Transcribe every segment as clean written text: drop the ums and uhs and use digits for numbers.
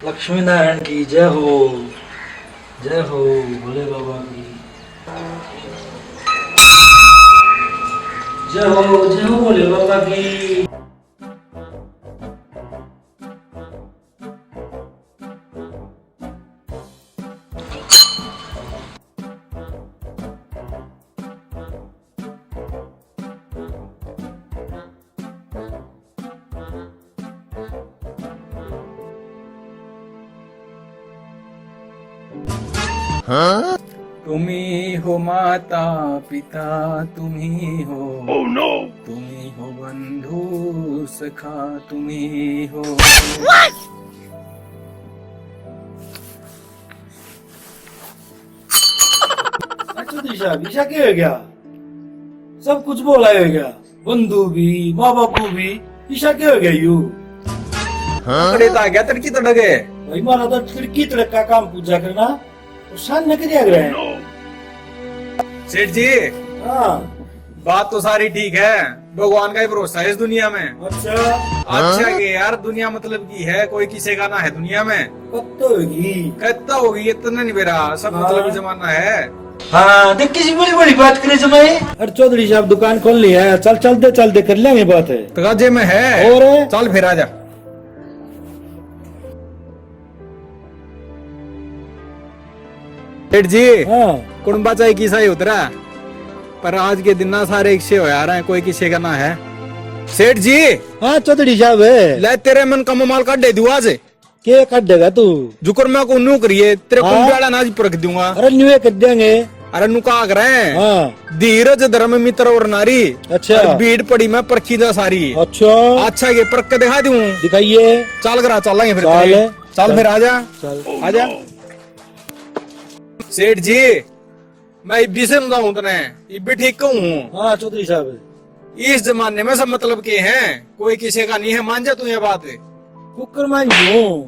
लक्ष्मी नारायण की जय हो भोले बाबा की जय हो भोले बाबा की। तुम्ही हो माता पिता, तुम्ही हो तुम्ही हो बंधू सखा, तुम्ही हो चौधरी साहब ईशा क्या हो गया? सब कुछ बोला हो गया, बंधु भी माँ बापू भी। ईशा क्या हो गया यू? अरे आ गया तड़की तड़क है भाई मारा तो खिड़की तड़क का काम पूजा करना और शान न करिया गया। सेठ जी। हाँ बात तो सारी ठीक है, भगवान का ही भरोसा है इस दुनिया में। अच्छा अच्छा के यार दुनिया मतलब की है, कोई किसी का ना है दुनिया में। कब तो होगी? कहता होगी इतना नहीं बेरा, सब मतलब जमाना है। हाँ देख किसी बड़ी बड़ी बात करे समय। अरे चौधरी साहब दुकान खोल ली है, चल चलते कर लेंगे बात है। तगाजे में है और चल फिर आजा। सेठ जी। हाँ कुंबा चाहे किसा ही उतरा, पर आज के दिन ना सारे एक से हो यार हैं, कोई किसी का ना है। सेठ जी। हाँ चौधरी साहब ले तेरे मन का माल काट दे दूँ आज। के काट देगा तू? जुकर मैं को नू करिए तेरे हाँ? कुंबाड़ा नाज परख दूंगा। अरे न्यू कर देंगे। अरे नु का कर रहे हैं? हाँ धीरज धर्म मित्र और नारी। अच्छा और भीड़ पड़ी मैं परखी जा सारी। अच्छा अच्छा ये परख के दिखा दूं? दिखाइए। चल करा चलेंगे फिर। चल फिर आजा आजा। सेठ जी मैं इब्बी से बताऊं तने, इब्बी ठीक कहूँ। हाँ चौधरी साहब इस जमाने में सब मतलब के हैं, कोई किसी का नहीं है। मान जा तू ये बात। कुकर मान लूं।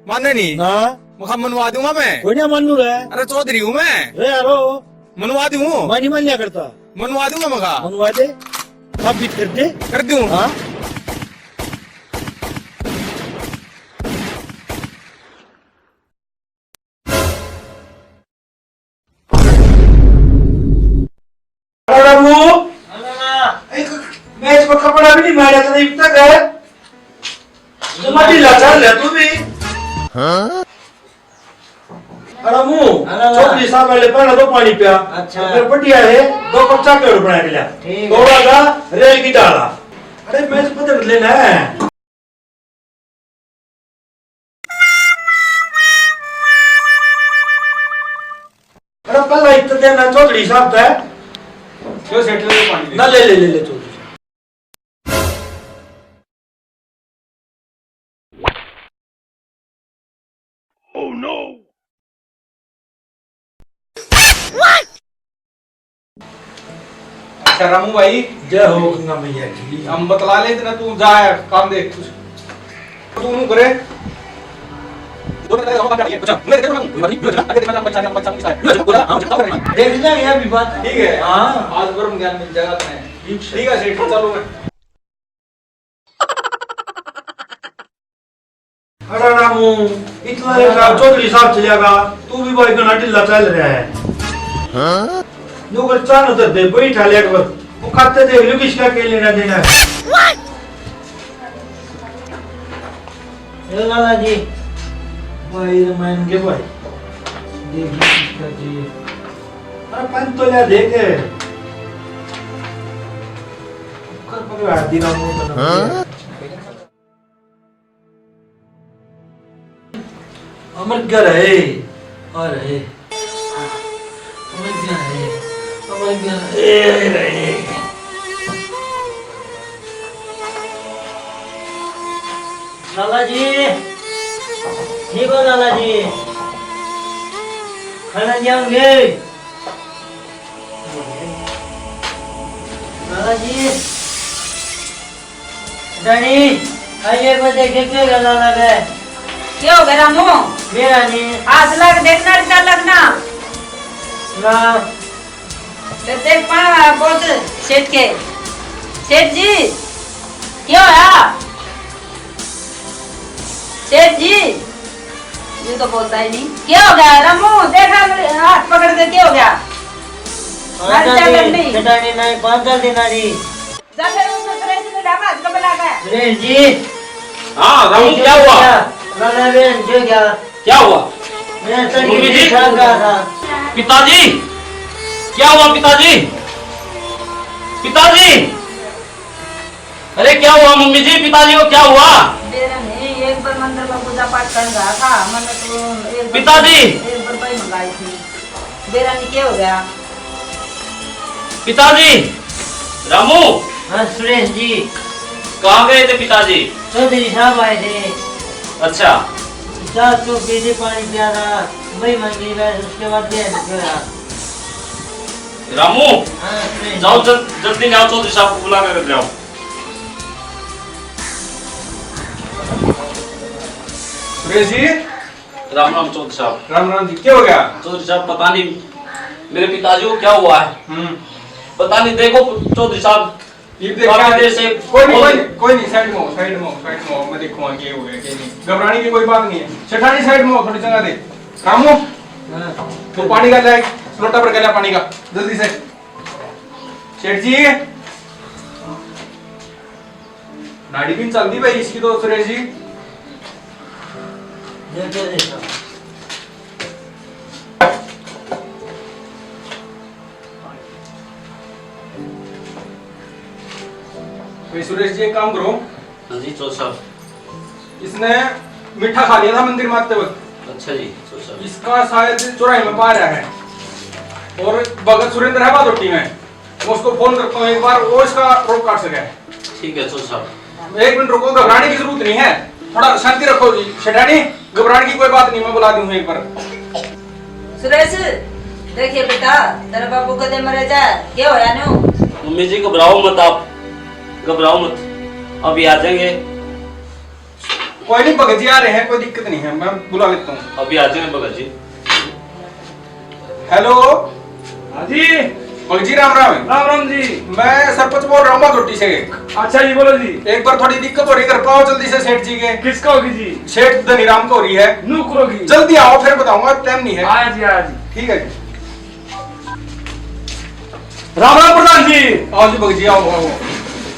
माने नहीं? हाँ मुखा मनवा दूंगा मैं। कोई ना मान लू रे। अरे चौधरी हूँ मैं। रे यारो मनवा दूं? मैं नहीं मान लिया करता। मनवा दूंगा मखा। मनवा दे, आप भी कर दे। कर दूं? हाँ मैच में कपड़ा भी नहीं मारा था इब तक है। तुम्हारी लाचार है तू भी। अरे मुंह चौधरी साहब वाले पर दो पानी पिया। अच्छा फिर बढ़िया है, दो कप चाय और बना के लिया। थोड़ा सा रेल की डाला। अरे मैच बदल लेना है। अरे पहला इतना देना चौधरी साहब था। क्यों सेट ले पानी ना ले चौधरी। अच्छा रामू भाई जय हो गंगा मैया की। हम बतला ले इतना, तू जा काम देख तू नू करे। देख लेंगे अभी बात। ठीक है। हाँ आज ब्रह्म ज्ञान मिल जाएगा तुम्हें। ठीक है सेठ चलो मैं। अरे रामू इतना चौधरी साहब चलेगा, तू भी भाई गना ढिल्ला चल रहा है। जो कर चान उतर दे बैठा ले एक बार, वो खाते देख लो किसका के लेना देना है। ये लाला जी भाई रमान के भाई देख किसका जी। अरे पन तो ले देख कर पकड़ा दी रामू तो अमर क्या रहे और है अमर क्या है अमर क्या रहे। लाला जी ठीक हो लाला जी, खाना जाओगे लाला जी? डैडी आइए को देखेगा लाला गए। क्या हो गया रामू? मेरा नहीं आज लग देखना क्या लगना ना तो देख पा बोल सेठ के। सेठ जी क्या होया? सेठ जी ये तो बोलता ही नहीं। क्या हो गया रामू? देखा मेरे हाथ पकड़ के, क्या हो गया? चटानी नहीं 5 दिन आ रही। जा फिर उसको सुरेश ने ढाबा आज का बना के। सुरेश जी। हाँ रामू, क्या हुआ? लाला बहन जो क्या हुआ? मैं सर मम्मी जी? रहा था। पिताजी, क्या हुआ पिताजी? पिताजी, अरे क्या हुआ मम्मी जी? पिताजी को क्या हुआ? मेरा नहीं, एक बार मंदिर में पूजा पाठ कर रहा था, मैंने तो एक पिताजी! एक बार भाई मंगाई थी। मेरा नहीं, क्या हो गया? पिताजी, रामू, हाँ सुरेश जी। कहाँ गए थे पिताजी? चौधरी साहब आए थे। अच्छा, साथ को पीते पानी पिया था, वही मंगी बस, उसके बाद बहन गया। रामू, हाँ सुरेश जाओ जल्दी ले आओ, चौधरी साहब को बुला कर ले आओ। सुरेश जी, राम राम चौधरी साहब। राम राम जी, क्या हो गया? चौधरी साहब पता नहीं मेरे पिताजी को क्या हुआ है, पता नहीं। देखो चौधरी साहब, ये काफी देर से कोई नहीं, साइड में हो, मैं देखूंगा क्या हो गया क्या नहीं। घबराने की कोई बात नहीं है। सेठानी साइड में हो, थोड़ी जगह दे। रामू, हाँ। तो पानी का ले, लोटा पर गला पानी का, जल्दी से। सेठ जी, नाड़ी भी चलती भाई इसकी तो सुरेश जी। जो चौधरी साहब। भाई सुरेश जी, एक काम करो, हाँ जी चौधरी साहब। इसने मीठा खा लिया था मंदिर में आते वक्त। अच्छा जी चौधरी साहब। इसका शायद चौराहे में पा रहा है, और भगत सुरेंद्र है बादोटी में। मैं उसको फोन करता हूँ एक बार, वो इसका रोक काट सके। ठीक है चौधरी साहब। 1 मिनट रुको, घबराने की जरूरत नहीं है, थोड़ा शांति रखो जी। शेठानी, घबराने की कोई बात नहीं, मैं बुला दूं एक बार। सुरेश, देखिए बेटा, तेरे बाबू कदे मरे जाए, क्या हो या नो? मम्मी जी घबराओ मत, आप घबराओ मत, अभी आ जाएंगे। कोई नहीं, भगत जी आ रहे हैं, कोई दिक्कत नहीं है, मैं बुला लेता हूँ। अभी आ जाएंगे भगत जी। हेलो। हाँ जी, भगत जी, राम राम। राम राम जी। मैं सरपंच बोल रहा हूँ बादोटी से। अच्छा जी, बोलो जी। एक बार थोड़ी दिक्कत हो रही है, कर पाओ जल्दी से सेठ जी के। किसका होगी जी? सेठ धनीराम को हो रही है। नूकरों की। जल्दी आओ, फिर बताऊंगा, टाइम नहीं है। आया जी, आया जी। ठीक है जी। राम राम प्रधान जी। आओ जी भगत जी, आओ आओ।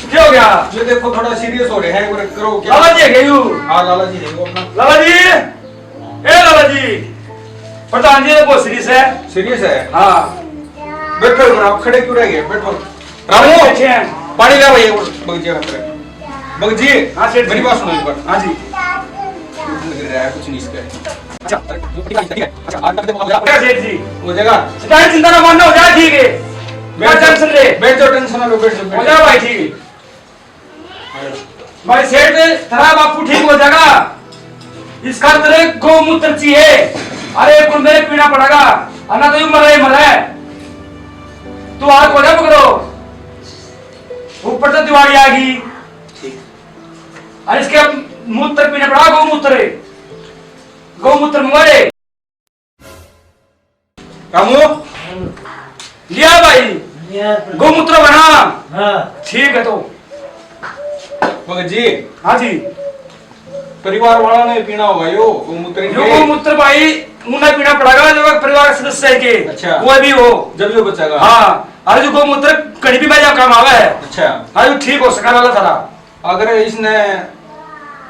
क्या हो गया? ये देखो थोड़ा सीरियस हो रहे हैं, एक बार करो क्या। लाला जी है गयू। हाँ लाला जी देखो अपना। लाला जी, ए लाला जी, प्रधान जी तो बहुत सीरियस है। सीरियस है? हाँ, बैठो एक बार, आप खड़े क्यों रह गए? बैठो। बैठे रामू, हैं। पानी ला भैया भगत जी अंदर। भगत जी, हाँ सेठ जी। मेरी बात सुनो एक बार। हाँ जी। लग रहा है कुछ नहीं इसका। अच्छा ठीक है, अच्छा आज तक देखो क्या सेठ जी? हो जाएगा। सितारे चिंता ना मानना, हो जाए ठीक है। क्या टेंशन ले? बैठ जाओ, टेंशन ना लो, बैठ जाओ, हो बैठ जाए जाओ। भाई, ठीक है भाई। सेठ तेरा बापू ठीक हो जाएगा, इसका तेरे गौमूत्र चाहिए। अरे कुल मेरे पीना पड़ेगा, अन्ना तो मरे तू आग हो जा पकड़ो, ऊपर से दिवाली आ गई। ठीक। अरे इसके मूत्र पीना पड़ा, गौमूत्र मरे। रामू, लिया भाई, गौमूत्र बना। हाँ। ठीक है तो। भगत जी। हाँ जी, परिवार वाला ने पीना होगा यो गौमूत्र यो इनके। गौमूत्र भाई मुन्ना पीना पड़ेगा, जो परिवार के सदस्य है के। अच्छा। कोई भी हो, जब ये बचेगा। हाँ। अरे जो गौमूत्र कहीं भी भाई काम आवा है। अच्छा, हाँ जो ठीक हो सका लाला सारा। अगर इसने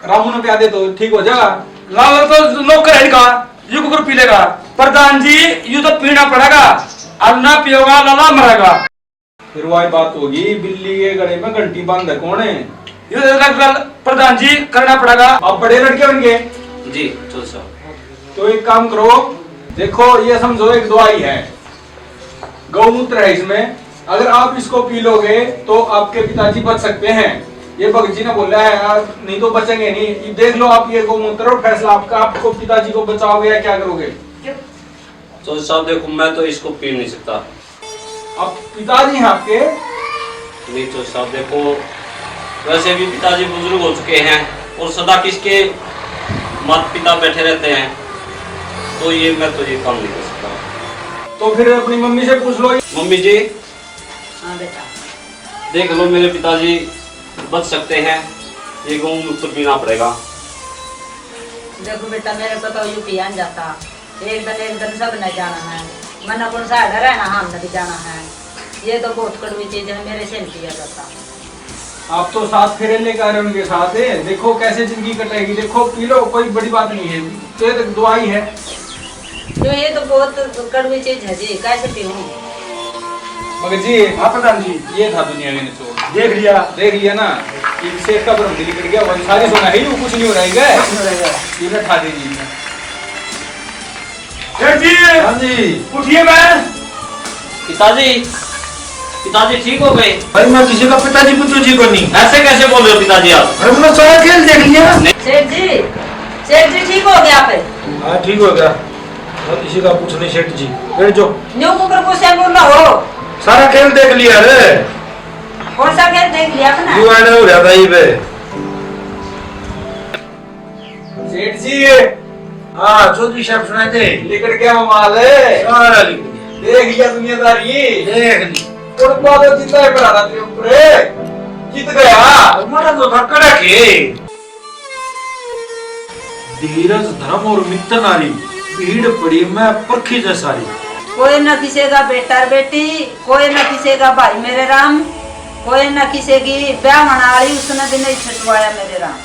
रामू ने पिया दे तो ठीक हो जाएगा। लाला तो नौकर है इनका, यू कुकर पी लेगा। प्रधान जी, यू तो पीना पड़ेगा, अब ना पियोगा लाला मरेगा। फिर वही बात होगी, बिल्ली के गले में घंटी बांध है कौन है? ये प्रधान जी करना पड़ेगा। आप बड़े लड़के बन गए जी चौधरी साहब। तो एक काम करो, देखो ये समझो एक दवाई है, गौमूत्र है इसमें, अगर आप इसको पी लोगे तो आपके पिताजी बच सकते हैं। ये भगत जी ने बोला है यार, नहीं तो बचेंगे नहीं। ये देख लो आप, ये गौमूत्र और फैसला आपका, आपको पिताजी को बचाओगे या क्या करोगे? चौधरी साहब देखो, मैं तो इसको पी नहीं सकता। आप पिताजी हैं आपके? नहीं चौधरी साहब देखो, वैसे भी पिताजी बुजुर्ग हो चुके हैं और सदा किसके माता पिता बैठे रहते हैं, तो ये मैं तो ये काम नहीं कर सकता। तो फिर अपनी मम्मी से पूछ लो। मम्मी जी हाँ बेटा, देख लो, मेरे पिताजी बच सकते हैं, ये गौमूत्र पीना पड़ेगा। देखो बेटा मेरे को तो यूपी आन जाता, एक दिन सब न जाना है, मना कौन सा रहना हमने भी जाना है। ये तो बहुत कड़वी चीज है, मेरे से नहीं किया जाता। आप तो साथ फेरे लेकर आ रहे हैं उनके साथ है, देखो कैसे जिंदगी कटेगी। देखो पी लो, कोई बड़ी बात नहीं है, तो ये तो दवाई है। तो ये तो बहुत कड़वी चीज है जी, कैसे पीऊं? मगर जी हाँ प्रधान जी, ये था दुनिया के निचोड़। देख लिया ना, एक सेठ का भ्रम दिल कट गया, वही सारी सोना है, वो कुछ नहीं हो रहेगा। ये ना ठा दीजिए। सेठ जी, हाँ जी। उठिए मैं। पिताजी ठीक हो गए? भाई मैं किसी का पिताजी पुत्र जी को नहीं। ऐसे कैसे बोल रहे हो पिताजी आप? अरे मैंने सारा खेल देख लिया। सेठ जी ठीक हो गया फिर? हाँ ठीक हो गया, मैं किसी का कुछ नहीं सेठ जी। बैठ जाओ। न्यू कुकर को से बोल रहा हो? सारा खेल देख लिया रे। कौन सा खेल देख लिया अपना? यू आने हो रहा था ये पे। सेठ जी हाँ चौधरी साहब सुनाए थे। लिखट गया माल है, सारा लिख दिया। देख लिया दुनियादारी। देख ली। और बादल जीता है पर तेरे ऊपर, जीत गया। मरा तो था कड़क है। धीरज धर्म और मित्र नारी, भीड़ पड़ी मैं परखी जैसारी। कोई न किसेगा बेटा बेटी, कोई न किसेगा भाई मेरे राम, कोई न किसेगी ब्याह मनाली, उसने दिन ही छटवाया मेरे राम।